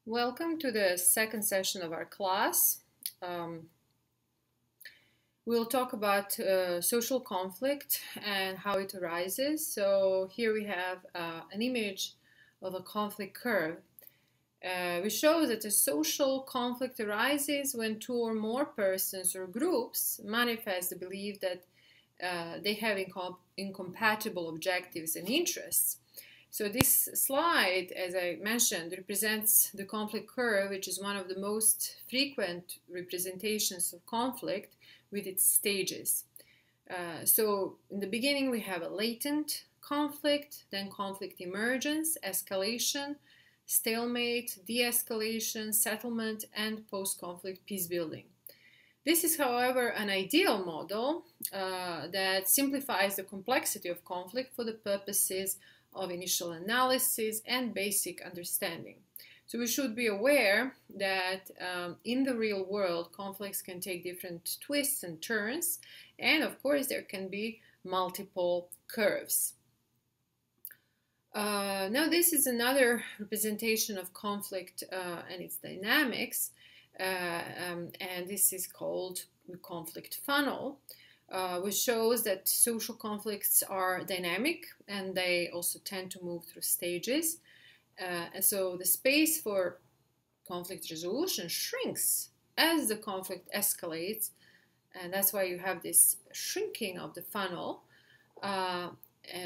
Welcome to the second session of our class. Um, we'll talk about social conflict and how it arises. So here we have an image of a conflict curve, which shows that a social conflict arises when two or more persons or groups manifest the belief that they have incompatible objectives and interests. So this slide, as I mentioned, represents the conflict curve, which is one of the most frequent representations of conflict with its stages. So in the beginning, we have a latent conflict, then conflict emergence, escalation, stalemate, de-escalation, settlement, and post-conflict peace building. This is, however, an ideal model that simplifies the complexity of conflict for the purposes of initial analysis and basic understanding. So we should be aware that in the real world, conflicts can take different twists and turns, and of course there can be multiple curves. Now this is another representation of conflict and its dynamics, and this is called the conflict funnel. Which shows that social conflicts are dynamic and they also tend to move through stages. And so the space for conflict resolution shrinks as the conflict escalates, and that's why you have this shrinking of the funnel.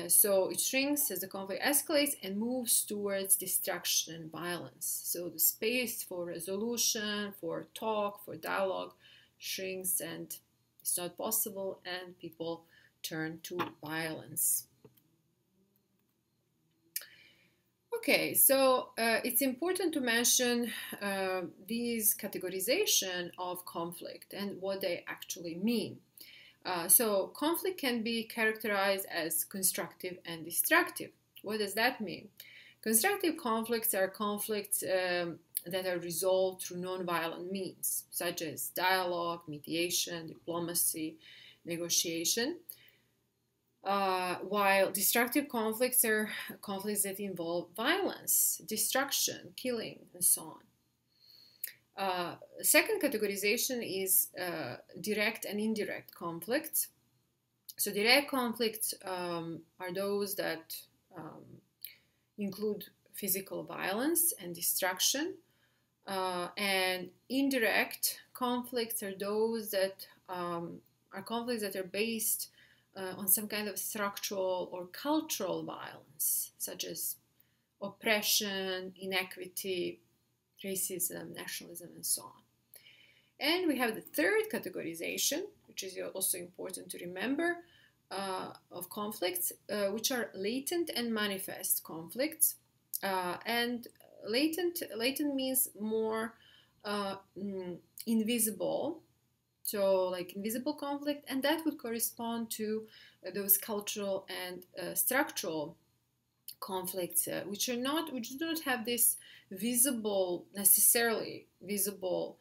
So it shrinks as the conflict escalates and moves towards destruction and violence. So the space for resolution, for talk, for dialogue shrinks, and it's not possible, and people turn to violence. Okay, so it's important to mention these categorization of conflict and what they actually mean. So conflict can be characterized as constructive and destructive. What does that mean? Constructive conflicts are conflicts that are resolved through nonviolent means, such as dialogue, mediation, diplomacy, negotiation. While destructive conflicts are conflicts that involve violence, destruction, killing, and so on. Second categorization is direct and indirect conflicts. So direct conflicts are those that include physical violence and destruction. And indirect conflicts are those that are conflicts that are based on some kind of structural or cultural violence, such as oppression, inequity, racism, nationalism, and so on. And we have the third categorization, which is also important to remember, of conflicts, which are latent and manifest conflicts. And latent means more invisible, so like invisible conflict, and that would correspond to those cultural and structural conflicts, which do not have this necessarily visible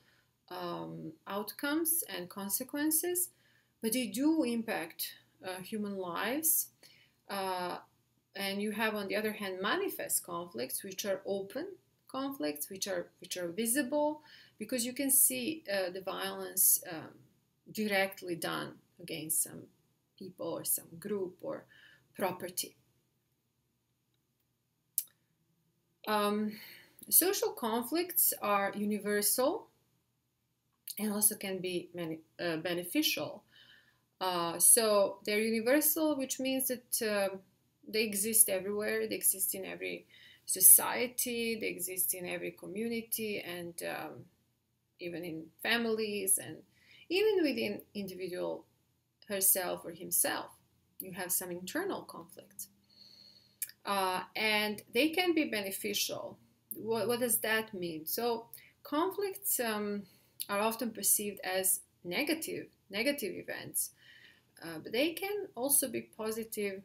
outcomes and consequences, but they do impact human lives. And you have, on the other hand, manifest conflicts, which are open conflicts, which are visible, because you can see the violence directly done against some people or some group or property. Social conflicts are universal and also can be beneficial. So they're universal, which means that they exist everywhere. They exist in every society. They exist in every community, and even in families, and even within individual herself or himself. You have some internal conflict. And they can be beneficial. What does that mean? So conflicts are often perceived as negative events, but they can also be positive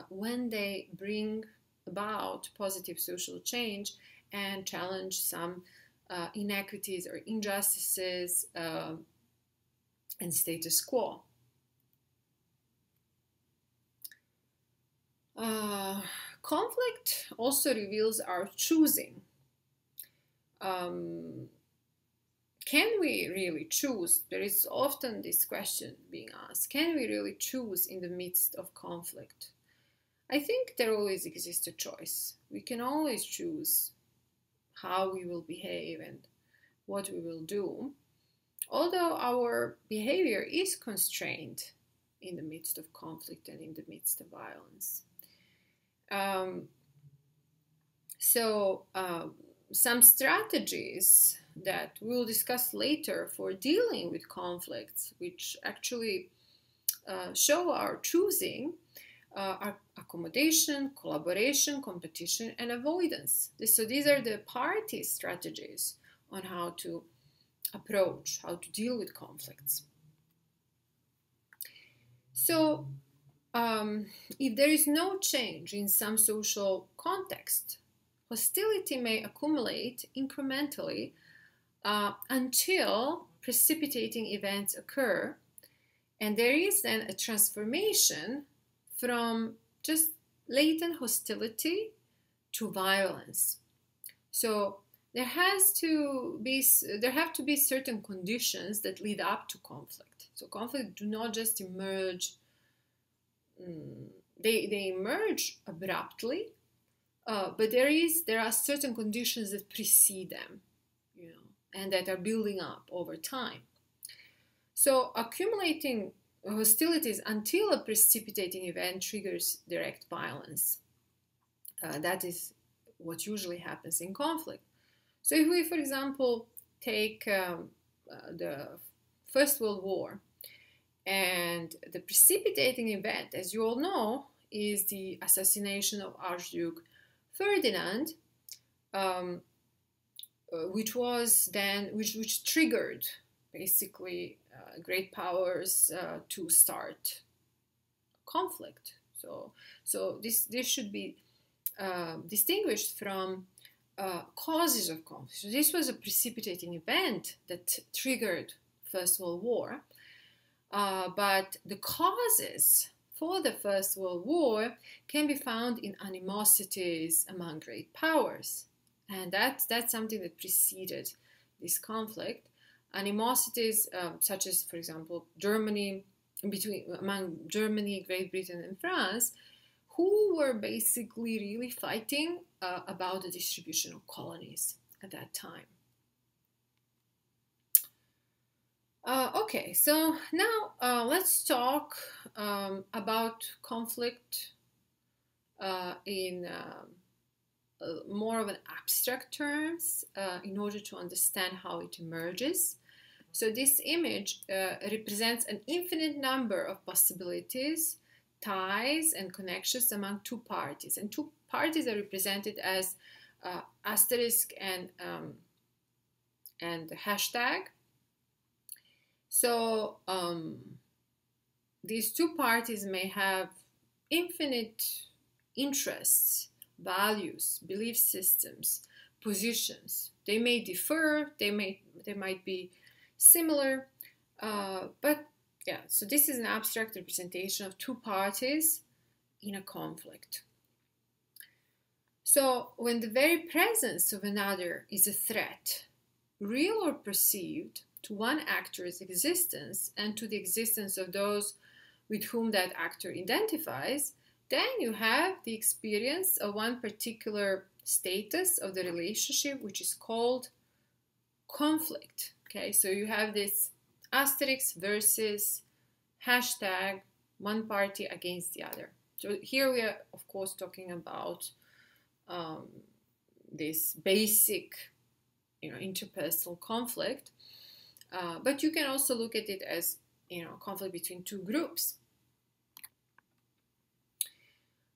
when they bring about positive social change and challenge some inequities or injustices and status quo. Conflict also reveals our choosing. can we really choose? There is often this question being asked, can we really choose in the midst of conflict? I think there always exists a choice. We can always choose how we will behave and what we will do, although our behavior is constrained in the midst of conflict and in the midst of violence. Some strategies that we'll discuss later for dealing with conflicts, which actually show our choosing, are accommodation, collaboration, competition, and avoidance. So these are the party strategies on how to approach, how to deal with conflicts. So if there is no change in some social context, hostility may accumulate incrementally until precipitating events occur, and there is then a transformation from just latent hostility to violence. So there have to be certain conditions that lead up to conflict. So conflict do not just emerge; they emerge abruptly, but there are certain conditions that precede them, and that are building up over time. So accumulating hostilities until a precipitating event triggers direct violence. That is what usually happens in conflict. So if we, for example, take the First World War, and the precipitating event, as you all know, is the assassination of Archduke Ferdinand, which triggered basically great powers to start conflict. So this should be distinguished from causes of conflict. So this was a precipitating event that triggered First World War, but the causes for the First World War can be found in animosities among great powers, and that's something that preceded this conflict. Animosities such as, for example, among Germany, Great Britain, and France, who were basically really fighting about the distribution of colonies at that time. Okay, so now let's talk about conflict in more of an abstract terms in order to understand how it emerges. So this image represents an infinite number of possibilities, ties, and connections among two parties. And two parties are represented as asterisk and hashtag. So these two parties may have infinite interests, values, belief systems, positions. They may differ, they might be similar, but yeah, so this is an abstract representation of two parties in a conflict. So when the very presence of another is a threat, real or perceived, to one actor's existence and to the existence of those with whom that actor identifies, then you have the experience of one particular status of the relationship, which is called conflict. Okay, so you have this asterisk versus hashtag, one party against the other. So here we are, of course, talking about this basic, interpersonal conflict. But you can also look at it as, conflict between two groups.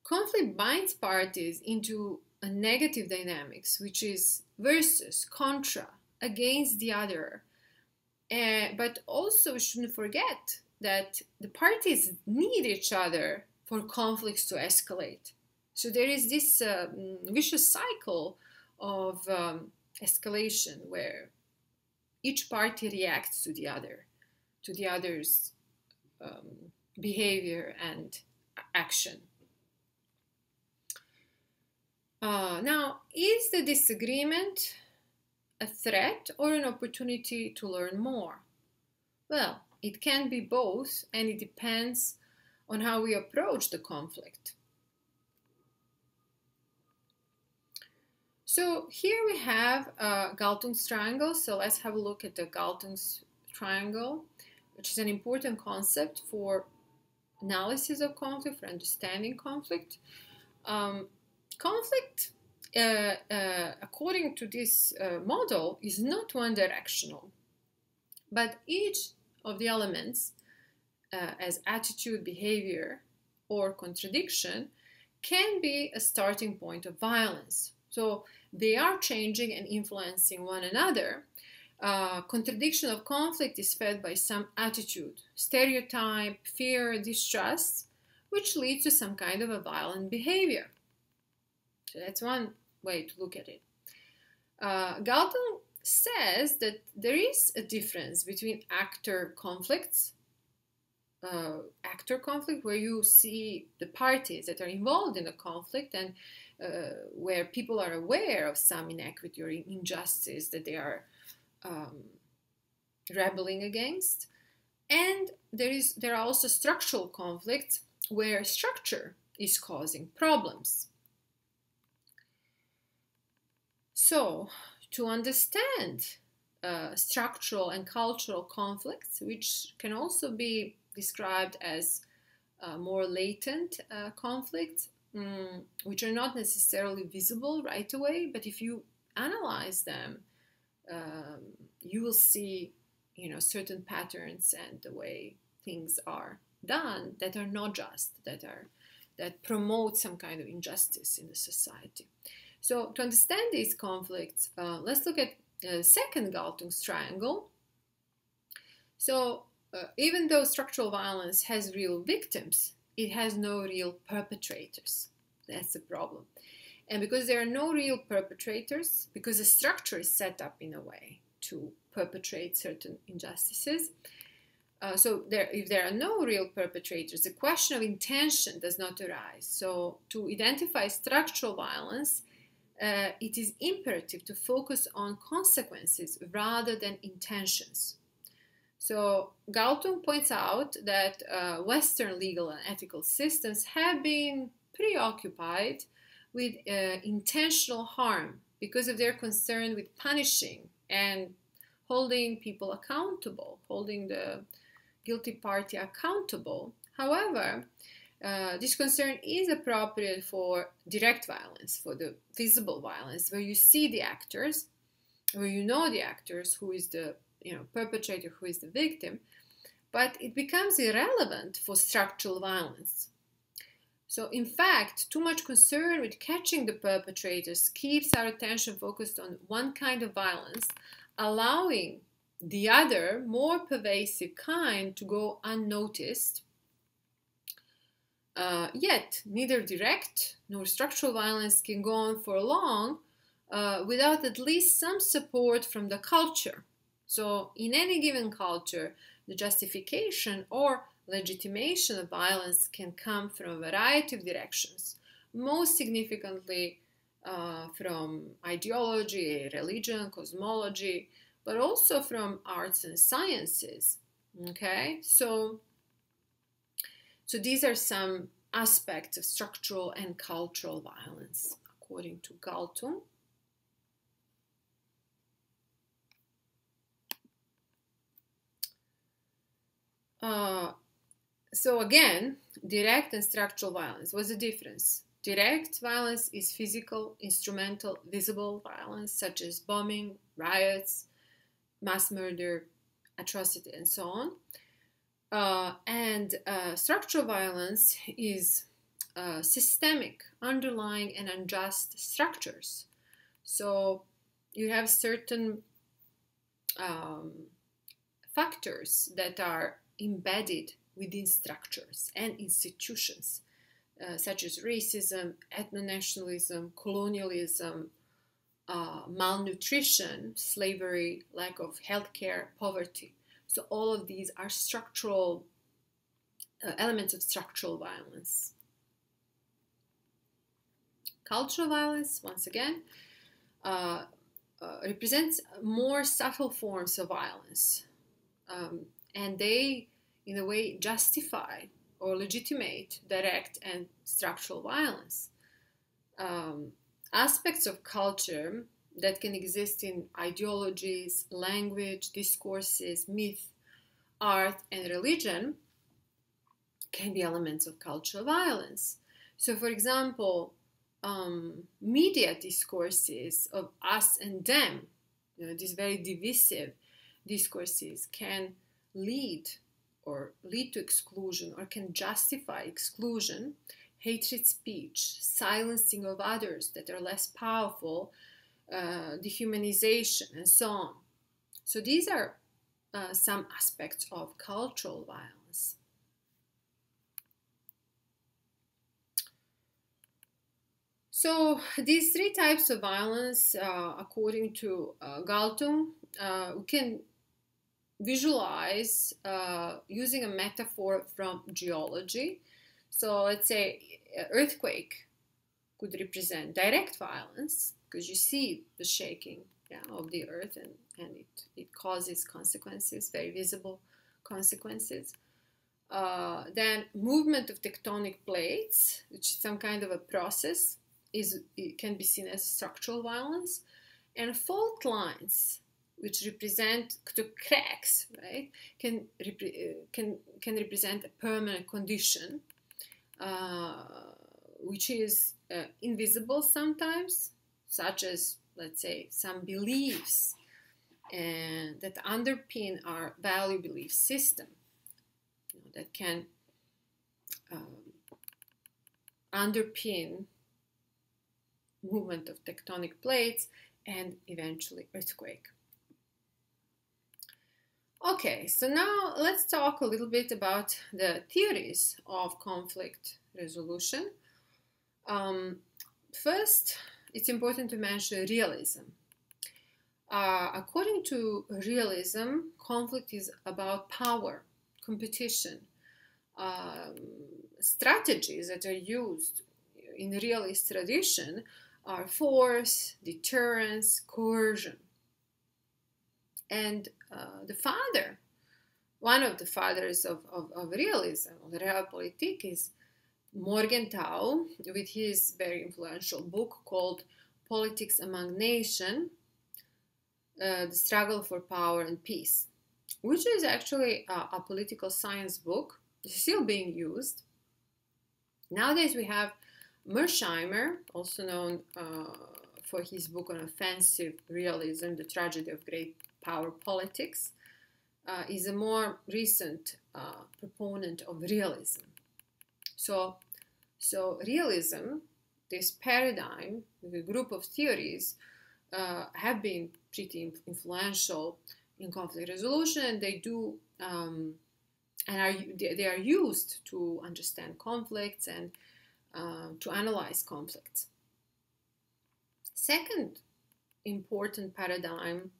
Conflict binds parties into a negative dynamics, which is versus, contra, against the other. But also we shouldn't forget that the parties need each other for conflicts to escalate. So there is this vicious cycle of escalation where each party reacts to the other's behavior and action. Now, is the disagreement a threat or an opportunity to learn more? Well, it can be both, and it depends on how we approach the conflict. So here we have Galtung's triangle. So let's have a look at the Galtung's triangle, which is an important concept for analysis of conflict, for understanding conflict. Conflict, according to this model, is not one-directional, but each of the elements, as attitude, behavior, or contradiction, can be a starting point of violence. So they are changing and influencing one another. Contradiction of conflict is fed by some attitude, stereotype, fear, distrust, which leads to some kind of a violent behavior. So that's one way to look at it. Galtung says that there is a difference between actor conflict, where you see the parties that are involved in the conflict and where people are aware of some inequity or injustice that they are rebelling against. And there are also structural conflicts where structure is causing problems. So, to understand structural and cultural conflicts, which can also be described as more latent conflicts, which are not necessarily visible right away, but if you analyze them, you will see, certain patterns and the way things are done that are not just, that promote some kind of injustice in the society. So to understand these conflicts, let's look at second Galtung's triangle. So even though structural violence has real victims, it has no real perpetrators. That's the problem. And because there are no real perpetrators, because the structure is set up in a way to perpetrate certain injustices, if there are no real perpetrators, the question of intention does not arise. So to identify structural violence, it is imperative to focus on consequences rather than intentions. So Galtung points out that Western legal and ethical systems have been preoccupied with intentional harm because of their concern with punishing and holding people accountable, holding the guilty party accountable. However, this concern is appropriate for direct violence, for the visible violence, where you see the actors, where you know the actors, who is the perpetrator, who is the victim, but it becomes irrelevant for structural violence. So, in fact, too much concern with catching the perpetrators keeps our attention focused on one kind of violence, allowing the other, more pervasive kind to go unnoticed. Yet, neither direct nor structural violence can go on for long without at least some support from the culture. So, in any given culture, the justification or legitimation of violence can come from a variety of directions, most significantly from ideology, religion, cosmology, but also from arts and sciences. Okay, so these are some aspects of structural and cultural violence, according to Galtung. So again, direct and structural violence. What's the difference? Direct violence is physical, instrumental, visible violence, such as bombing, riots, mass murder, atrocity, and so on. And structural violence is systemic, underlying, and unjust structures. So you have certain factors that are embedded within structures and institutions, such as racism, ethno-nationalism, colonialism, malnutrition, slavery, lack of healthcare, poverty. So all of these are structural elements of structural violence. Cultural violence, once again, a represents more subtle forms of violence. And they, in a way, justify or legitimate direct and structural violence. Aspects of culture that can exist in ideologies, language, discourses, myth, art, and religion can be elements of cultural violence. So, for example, media discourses of us and them, these very divisive discourses, can lead to exclusion, or can justify exclusion, hatred speech, silencing of others that are less powerful, dehumanization, and so on. So these are some aspects of cultural violence. So these three types of violence, according to Galtung, we can visualize using a metaphor from geology. So let's say earthquake could represent direct violence, because you see the shaking of the earth, and it causes consequences, very visible consequences. Then movement of tectonic plates, which is some kind of a process, it can be seen as structural violence. And fault lines, which represent the cracks, right, can represent a permanent condition, which is invisible sometimes, such as, let's say, some beliefs and that underpin our value belief system, that can underpin movement of tectonic plates and eventually earthquake. Okay, so now let's talk a little bit about the theories of conflict resolution. First, it's important to mention realism. According to realism, conflict is about power, competition. Strategies that are used in realist tradition are force, deterrence, coercion. And one of the fathers of realism, of realpolitik, is Morgenthau, with his very influential book called Politics Among Nations, The Struggle for Power and Peace, which is actually a political science book. It's still being used. Nowadays we have Mearsheimer, also known for his book on offensive realism, The Tragedy of Great Power Politics, is a more recent proponent of realism. So realism, this paradigm, the group of theories, have been pretty influential in conflict resolution, and they do they are used to understand conflicts and to analyze conflicts. Second important paradigm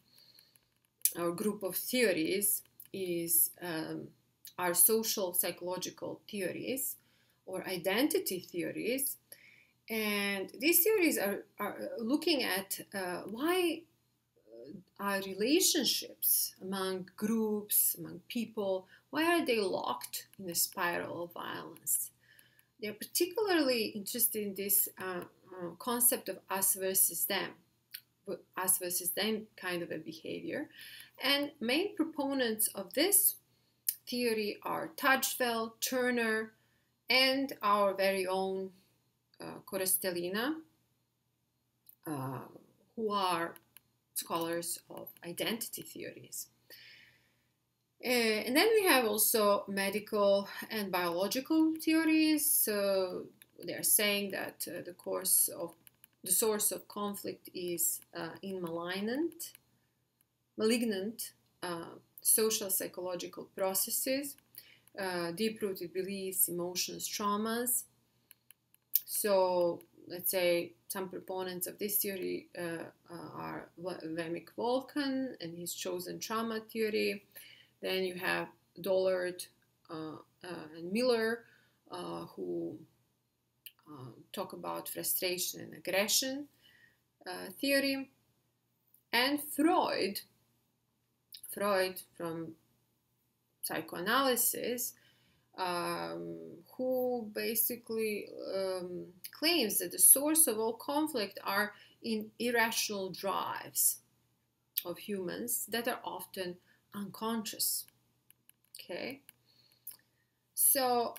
or group of theories is our social psychological theories or identity theories. And these theories are looking at why our relationships among groups, among people, why are they locked in a spiral of violence? They're particularly interested in this concept of us versus them kind of a behavior. And main proponents of this theory are Tajfel, Turner, and our very own Korosztelina, who are scholars of identity theories. And then we have also medical and biological theories. So they're saying that the source of conflict is in malignant social psychological processes, deep-rooted beliefs, emotions, traumas. So let's say some proponents of this theory are Vemik Volkan and his chosen trauma theory. Then you have Dollard and Miller, who talk about frustration and aggression theory. And and Freud from psychoanalysis, who basically claims that the source of all conflict are in irrational drives of humans that are often unconscious. Okay, so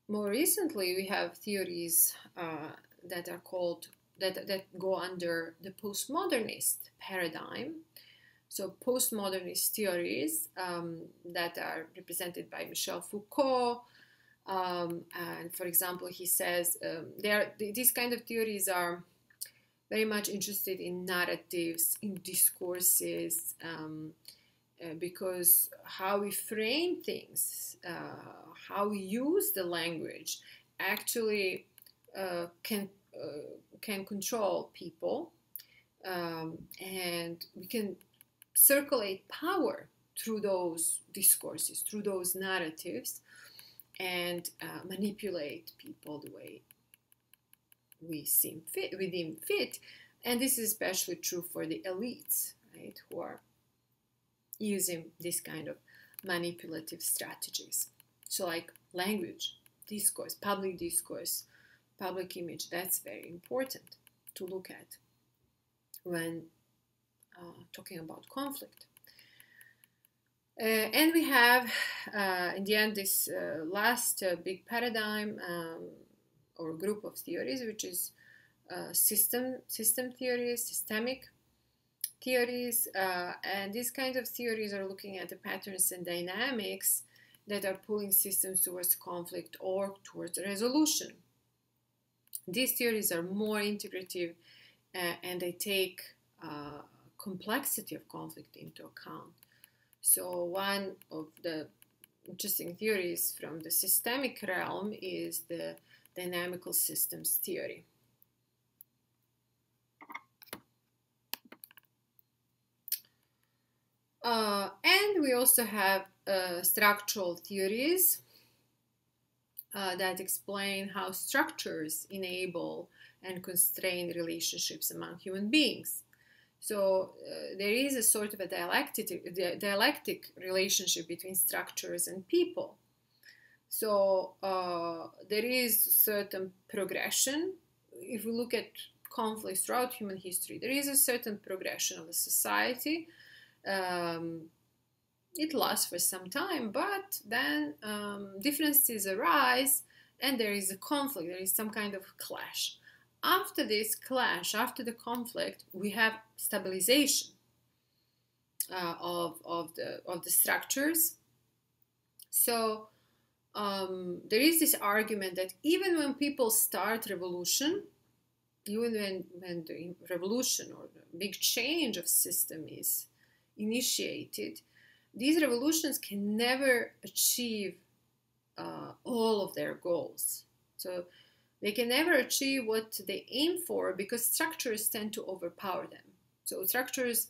more recently we have theories that are called that go under the postmodernist paradigm. So postmodernist theories that are represented by Michel Foucault, and for example, he says these kind of theories are very much interested in narratives, in discourses, because how we frame things, how we use the language, actually can control people, and we can circulate power through those discourses, through those narratives, and manipulate people the way we deem fit. And this is especially true for the elites, right, who are using this kind of manipulative strategies. So like language, discourse, public image, that's very important to look at when talking about conflict. And we have, in the end, this last big paradigm or group of theories, which is system theories, systemic theories. And these kinds of theories are looking at the patterns and dynamics that are pulling systems towards conflict or towards resolution. These theories are more integrative, and they take complexity of conflict into account. So one of the interesting theories from the systemic realm is the dynamical systems theory. And we also have structural theories that explain how structures enable and constrain relationships among human beings. So there is a sort of a dialectic relationship between structures and people. So there is certain progression. If we look at conflicts throughout human history, there is a certain progression of a society. It lasts for some time, but then differences arise and there is a conflict, there is some kind of clash. After this clash, after the conflict, we have stabilization of the structures. So there is this argument that even when people start revolution, even when the revolution or the big change of system is initiated, these revolutions can never achieve all of their goals. So they can never achieve what they aim for because structures tend to overpower them. So structures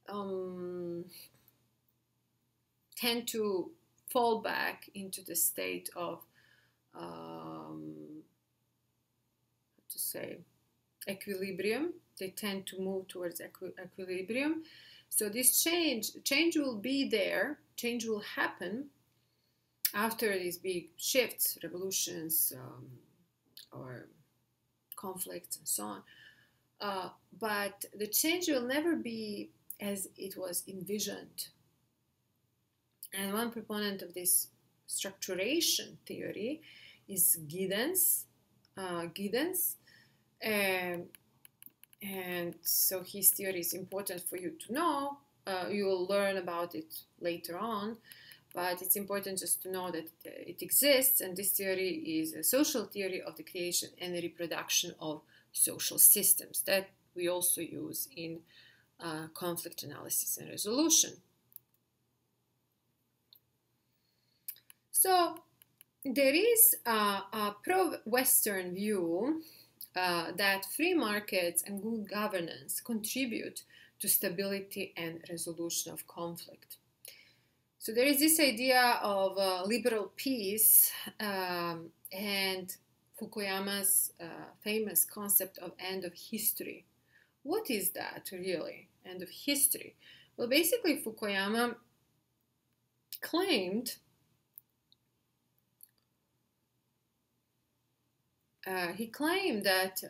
tend to fall back into the state of, equilibrium. They tend to move towards equilibrium. So this change will be there, change will happen after these big shifts, revolutions, or conflicts and so on. But the change will never be as it was envisioned. And one proponent of this structuration theory is Giddens. And so his theory is important for you to know. You will learn about it later on. But it's important just to know that it exists, and this theory is a social theory of the creation and the reproduction of social systems that we also use in conflict analysis and resolution. So there is a pro-Western view that free markets and good governance contribute to stability and resolution of conflict. So there is this idea of liberal peace and Fukuyama's famous concept of end of history What is that really? End of history. Well, basically, Fukuyama claimed that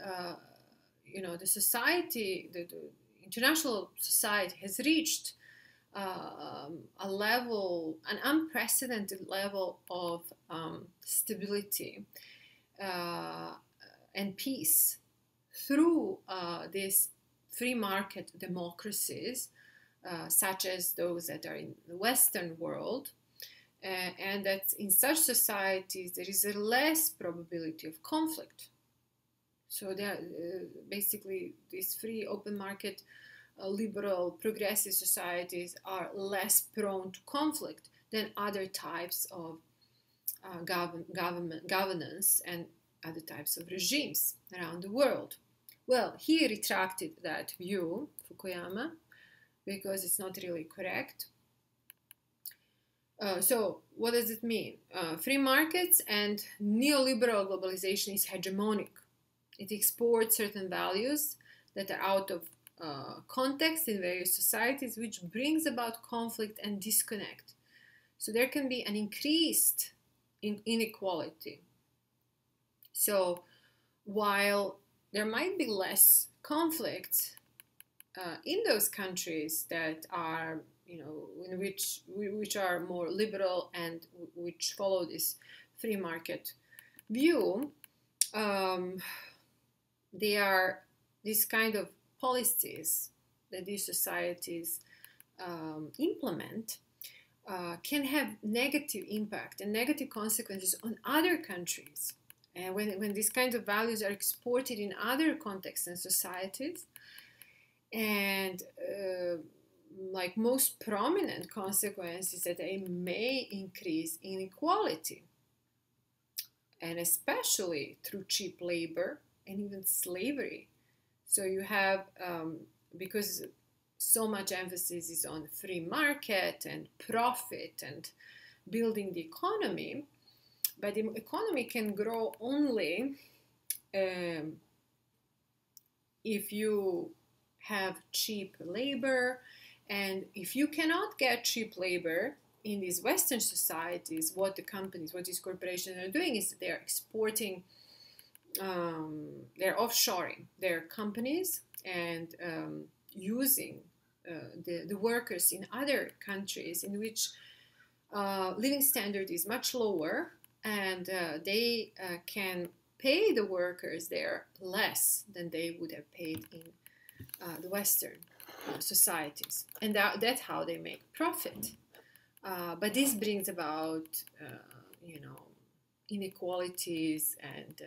the society, the international society, has reached an unprecedented level of stability and peace through these free market democracies, such as those that are in the Western world, and that in such societies there is a less probability of conflict. So basically these free open market liberal progressive societies are less prone to conflict than other types of governance and other types of regimes around the world. Well, he retracted that view, Fukuyama, because it's not really correct. So what does it mean? Free markets and neoliberal globalization is hegemonic. It exports certain values that are out of context in various societies, which brings about conflict and disconnect. So there can be an increased inequality. So while there might be less conflicts in those countries that are, in which are more liberal and which follow this free market view, they are this kind of policies that these societies implement can have negative impact and negative consequences on other countries. And when these kinds of values are exported in other contexts and societies, and like most prominent consequence is that they may increase inequality, and especially through cheap labor and even slavery. So you have, because so much emphasis is on free market and profit and building the economy, but the economy can grow only if you have cheap labor. And if you cannot get cheap labor in these Western societies, what these corporations are doing is they're exporting, they're offshoring their companies and using the workers in other countries in which living standard is much lower, and they can pay the workers there less than they would have paid in the Western societies. And that's how they make profit. But this brings about, inequalities, and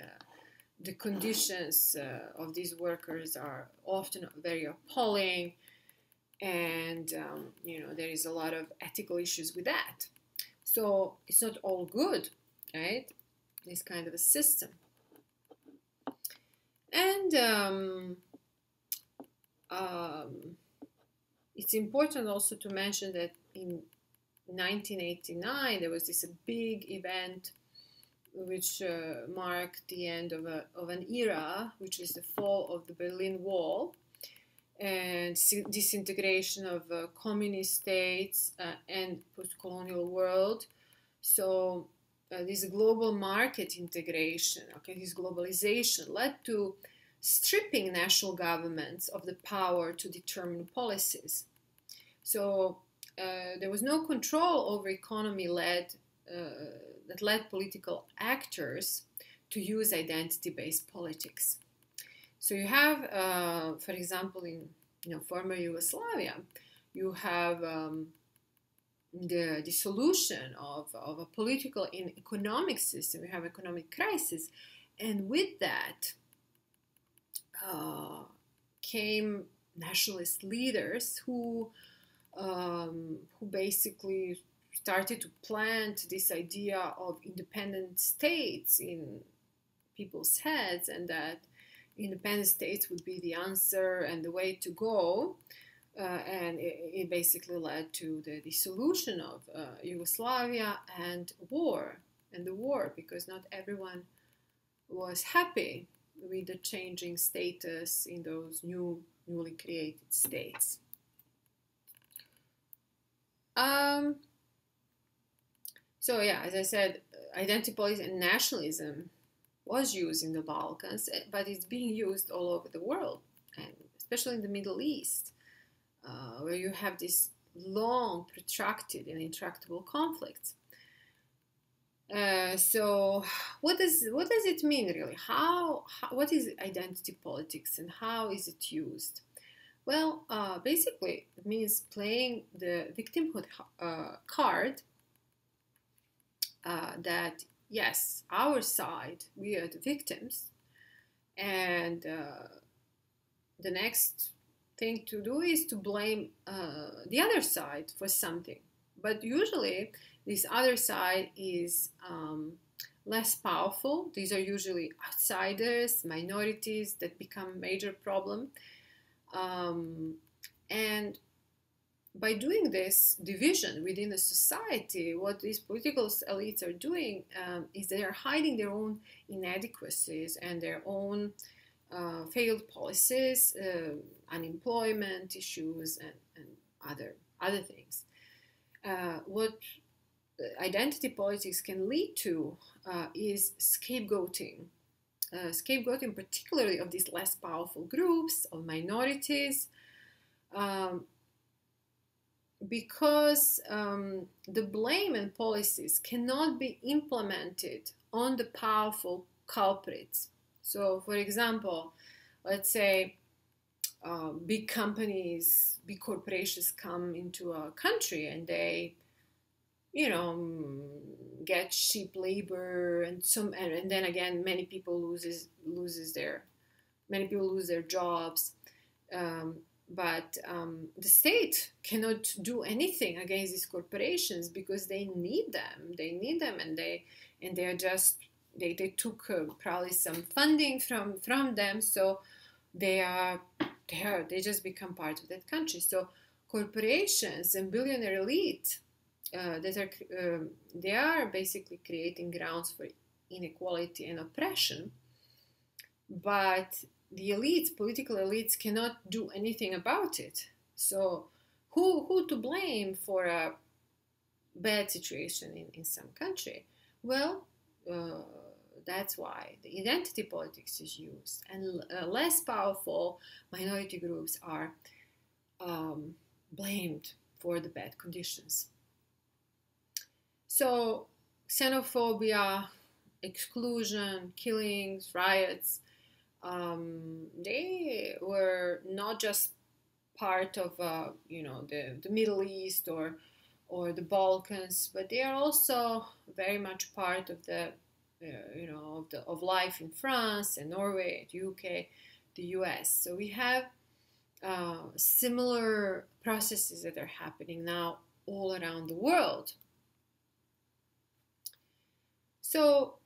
the conditions of these workers are often very appalling. And, there is a lot of ethical issues with that. So it's not all good, right? This kind of a system. And it's important also to mention that in 1989 there was this big event which marked the end of an era, which is the fall of the Berlin Wall and disintegration of communist states and post-colonial world. So this global market integration, this globalization led to stripping national governments of the power to determine policies. So there was no control over economy that led political actors to use identity-based politics. So you have, for example, in former Yugoslavia, you have the dissolution of a political and economic system. You have economic crisis, and with that came nationalist leaders who basically started to plant this idea of independent states in people's heads, and that independent states would be the answer and the way to go. And it basically led to the dissolution of Yugoslavia and the war, because not everyone was happy with the changing status in those newly created states. So yeah, as I said, identity politics and nationalism was used in the Balkans, but it's being used all over the world, and especially in the Middle East, where you have these long, protracted, and intractable conflicts. So, what does it mean really? What is identity politics, and how is it used? Well, basically, it means playing the victimhood card. That yes, our side, we are the victims, and the next thing to do is to blame the other side for something. But usually, this other side is less powerful. These are usually outsiders, minorities that become a major problem. And by doing this division within a society, what these political elites are doing is they are hiding their own inadequacies and their own failed policies, unemployment issues, and other things. What identity politics can lead to is scapegoating. Scapegoating particularly of these less powerful groups, of minorities, because the blame and policies cannot be implemented on the powerful culprits. So, for example, let's say big companies, big corporations come into a country and they, get cheap labor and then again many people lose their jobs. But the state cannot do anything against these corporations because they need them. They need them, and they are just they took probably some funding from them, so they just become part of that country. So corporations and billionaire elite they are basically creating grounds for inequality and oppression, but the elites, political elites, cannot do anything about it. So who to blame for a bad situation in some country? Well, that's why the identity politics is used, and less powerful minority groups are blamed for the bad conditions. So xenophobia, exclusion, killings, riots, they were not just part of the Middle East or the Balkans, but they are also very much part of the of life in France and Norway, the UK, the US. So we have similar processes that are happening now all around the world. So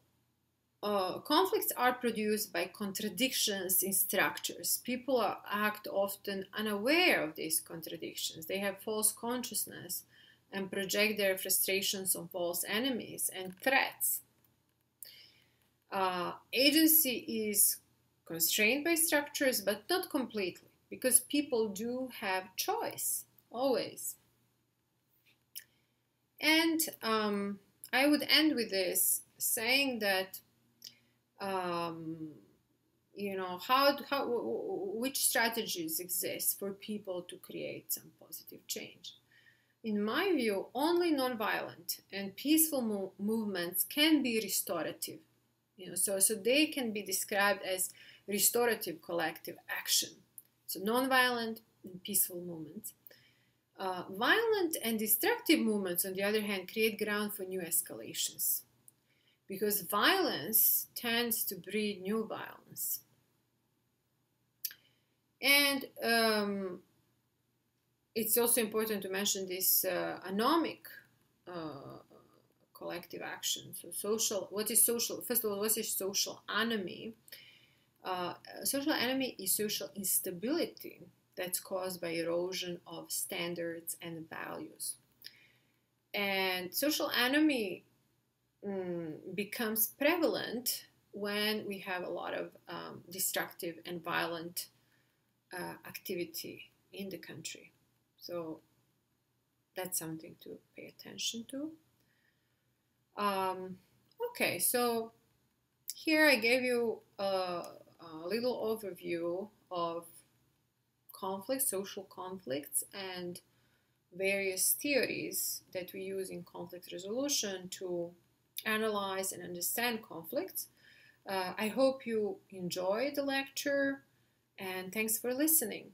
conflicts are produced by contradictions in structures. People act often unaware of these contradictions. They have false consciousness and project their frustrations on false enemies and threats. Agency is constrained by structures, but not completely, because people do have choice, always. And I would end with this, saying that which strategies exist for people to create some positive change. In my view, only nonviolent and peaceful movements can be restorative. So they can be described as restorative collective action. So nonviolent and peaceful movements. Violent and destructive movements, on the other hand, create ground for new escalations, because violence tends to breed new violence. And it's also important to mention this anomic collective action. So what is social? First of all, what is social enemy? Social enemy is social instability that's caused by erosion of standards and values. And social enemy becomes prevalent when we have a lot of destructive and violent activity in the country. So that's something to pay attention to. Okay, so here I gave you a little overview of conflicts, social conflicts, and various theories that we use in conflict resolution to analyze and understand conflicts. I hope you enjoyed the lecture, and thanks for listening.